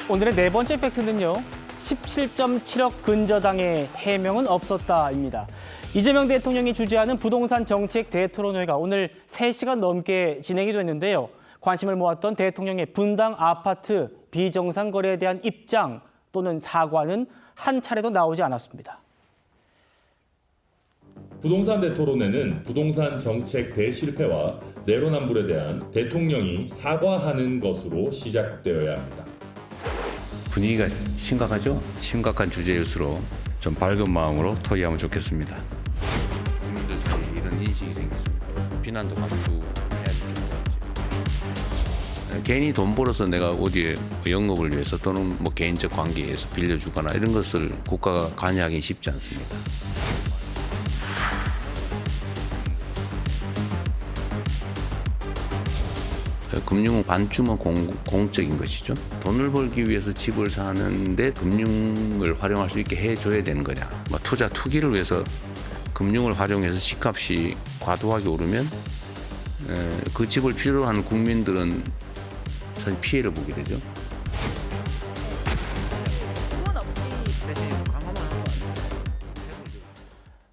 오늘의 네 번째 팩트는요. 17.7억 근저당의 해명은 없었다입니다. 이재명 대통령이 주재하는 부동산 정책 대토론회가 오늘 3시간 넘게 진행이 됐는데요. 관심을 모았던 대통령의 분당 아파트 비정상 거래에 대한 입장 또는 사과는 한 차례도 나오지 않았습니다. 부동산 대토론회는 부동산 정책 대실패와 내로남불에 대한 대통령이 사과하는 것으로 시작되어야 합니다. 분위기가 심각하죠? 심각한 주제일수록 좀 밝은 마음으로 토의하면 좋겠습니다. 국민들 사이에 이런 인식이 생겼습니다. 비난도 감수해야 되는 거지. 괜히 돈 벌어서 내가 어디에 영업을 위해서 또는 뭐 개인적 관계에서 빌려주거나 이런 것을 국가가 관여하기 쉽지 않습니다. 금융은 반쯤은 공적인 것이죠. 돈을 벌기 위해서 집을 사는데 금융을 활용할 수 있게 해줘야 되는 거냐. 투자 투기를 위해서 금융을 활용해서 집값이 과도하게 오르면 그 집을 필요로 하는 국민들은 사실 피해를 보게 되죠.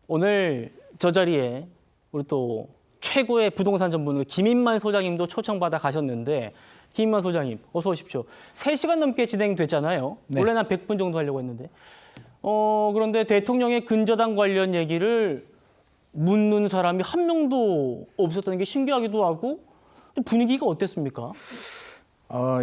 오늘 저 자리에 우리 또 최고의 부동산 전문가 김인만 소장님도 초청받아 가셨는데 김인만 소장님 어서 오십시오. 3시간 넘게 진행됐잖아요. 네. 원래는 한 100분 정도 하려고 했는데 그런데 대통령의 근저당 관련 얘기를 묻는 사람이 한 명도 없었다는 게 신기하기도 하고 또 분위기가 어땠습니까?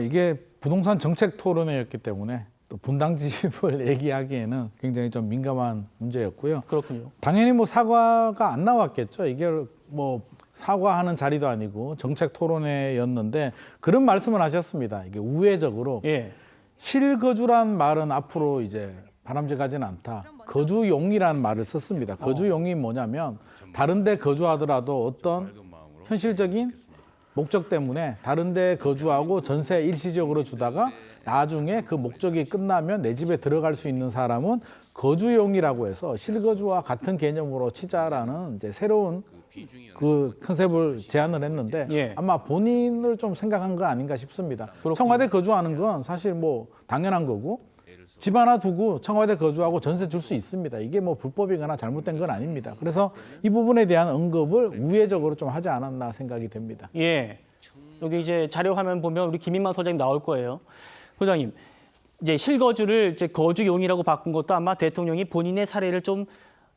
이게 부동산 정책 토론회였기 때문에 또 분당집을 얘기하기에는 굉장히 좀 민감한 문제였고요. 그렇군요. 당연히 뭐 사과가 안 나왔겠죠. 이게 뭐 사과하는 자리도 아니고 정책 토론회였는데 그런 말씀을 하셨습니다. 이게 우회적으로 예. 실거주란 말은 앞으로 이제 바람직하지는 않다. 거주용이라는 말을 썼습니다. 거주용이 뭐냐면 다른 데 거주하더라도 어떤 현실적인 목적 때문에 다른 데 거주하고 전세 일시적으로 주다가 나중에 그 목적이 끝나면 내 집에 들어갈 수 있는 사람은 거주용이라고 해서 실거주와 같은 개념으로 치자라는 이제 새로운 그 컨셉을 제안을 했는데 예. 아마 본인을 좀 생각한 거 아닌가 싶습니다. 그렇군요. 청와대 거주하는 건 사실 뭐 당연한 거고 집 하나 두고 청와대 거주하고 전세 줄 수 있습니다. 이게 뭐 불법이거나 잘못된 건 아닙니다. 그래서 이 부분에 대한 언급을 우회적으로 좀 하지 않았나 생각이 됩니다. 예. 여기 이제 자료 화면 보면 우리 김인만 소장님 나올 거예요. 소장님, 이제 실거주를 이제 거주용이라고 바꾼 것도 아마 대통령이 본인의 사례를 좀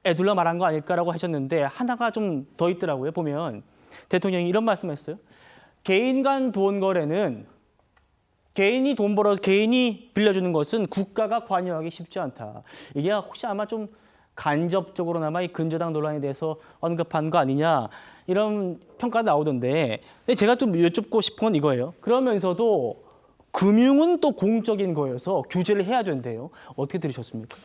애둘러 말한 거 아닐까라고 하셨는데 하나가 좀 더 있더라고요. 보면 대통령이 이런 말씀했어요. 개인 간 돈 거래는 개인이 돈 벌어서 개인이 빌려주는 것은 국가가 관여하기 쉽지 않다. 이게 혹시 아마 좀 간접적으로나마 이 근저당 논란에 대해서 언급한 거 아니냐 이런 평가가 나오던데 근데 제가 좀 여쭙고 싶은 건 이거예요. 그러면서도 금융은 또 공적인 거여서 규제를 해야 된대요. 어떻게 들으셨습니까?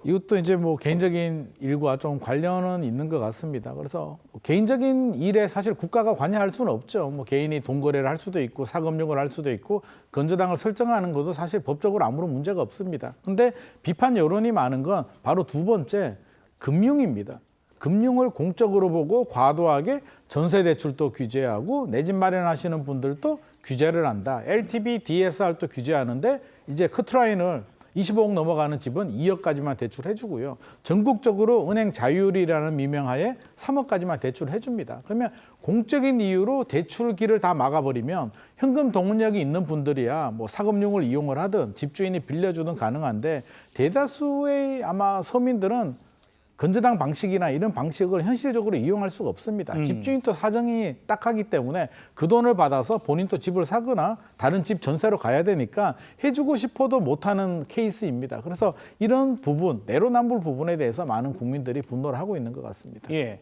이것도 이제 뭐 개인적인 일과 좀 관련은 있는 것 같습니다. 그래서 개인적인 일에 사실 국가가 관여할 수는 없죠. 뭐 개인이 돈 거래를 할 수도 있고 사금융을 할 수도 있고 근저당을 설정하는 것도 사실 법적으로 아무런 문제가 없습니다. 근데 비판 여론이 많은 건 바로 두 번째 금융입니다. 금융을 공적으로 보고 과도하게 전세 대출도 규제하고 내 집 마련하시는 분들도 규제를 한다. LTV, DSR도 규제하는데 이제 커트라인을 25억 넘어가는 집은 2억까지만 대출해주고요. 전국적으로 은행 자율이라는 미명하에 3억까지만 대출해줍니다. 그러면 공적인 이유로 대출기를 다 막아버리면 현금 동원력이 있는 분들이야 뭐 사금융을 이용을 하든 집주인이 빌려주든 가능한데 대다수의 아마 서민들은 근저당 방식이나 이런 방식을 현실적으로 이용할 수가 없습니다. 집주인도 사정이 딱하기 때문에 그 돈을 받아서 본인도 집을 사거나 다른 집 전세로 가야 되니까 해주고 싶어도 못하는 케이스입니다. 그래서 이런 부분, 내로남불 부분에 대해서 많은 국민들이 분노를 하고 있는 것 같습니다. 예.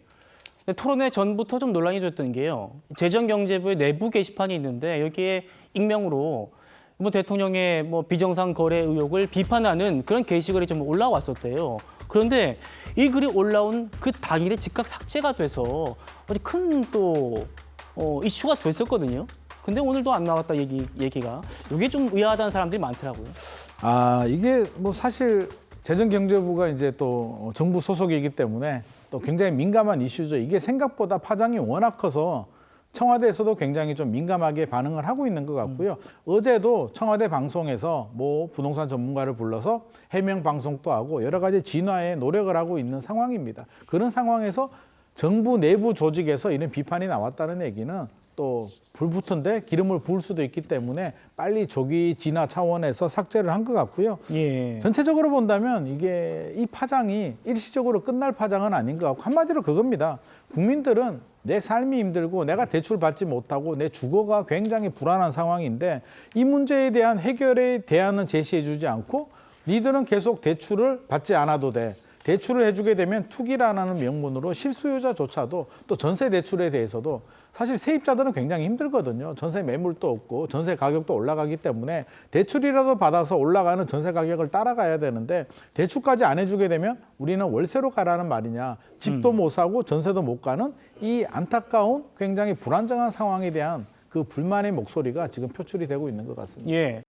근데 토론회 전부터 좀 논란이 됐던 게요. 재정경제부의 내부 게시판이 있는데 여기에 익명으로 뭐 대통령의 뭐 비정상 거래 의혹을 비판하는 그런 게시글이 좀 올라왔었대요. 그런데 이 글이 올라온 그 당일에 즉각 삭제가 돼서 어디 큰 또 이슈가 됐었거든요. 근데 오늘도 안 나왔다 얘기가 이게 좀 의아하다는 사람들이 많더라고요. 이게 뭐 사실 재정경제부가 이제 또 정부 소속이기 때문에 또 굉장히 민감한 이슈죠. 이게 생각보다 파장이 워낙 커서 청와대에서도 굉장히 좀 민감하게 반응을 하고 있는 것 같고요. 어제도 청와대 방송에서 뭐 부동산 전문가를 불러서 해명 방송도 하고 여러 가지 진화에 노력을 하고 있는 상황입니다. 그런 상황에서 정부 내부 조직에서 이런 비판이 나왔다는 얘기는 또 불 붙은데 기름을 부을 수도 있기 때문에 빨리 조기 진화 차원에서 삭제를 한 것 같고요. 예. 전체적으로 본다면 이게 이 파장이 일시적으로 끝날 파장은 아닌 것 같고 한마디로 그겁니다. 국민들은 내 삶이 힘들고 내가 대출 받지 못하고 내 주거가 굉장히 불안한 상황인데 이 문제에 대한 해결의 대안은 제시해 주지 않고 니들은 계속 대출을 받지 않아도 돼. 대출을 해주게 되면 투기라는 명분으로 실수요자조차도 또 전세 대출에 대해서도 사실 세입자들은 굉장히 힘들거든요. 전세 매물도 없고 전세 가격도 올라가기 때문에 대출이라도 받아서 올라가는 전세 가격을 따라가야 되는데 대출까지 안 해주게 되면 우리는 월세로 가라는 말이냐. 집도 못 사고 전세도 못 가는 이 안타까운 굉장히 불안정한 상황에 대한 그 불만의 목소리가 지금 표출이 되고 있는 것 같습니다. 예.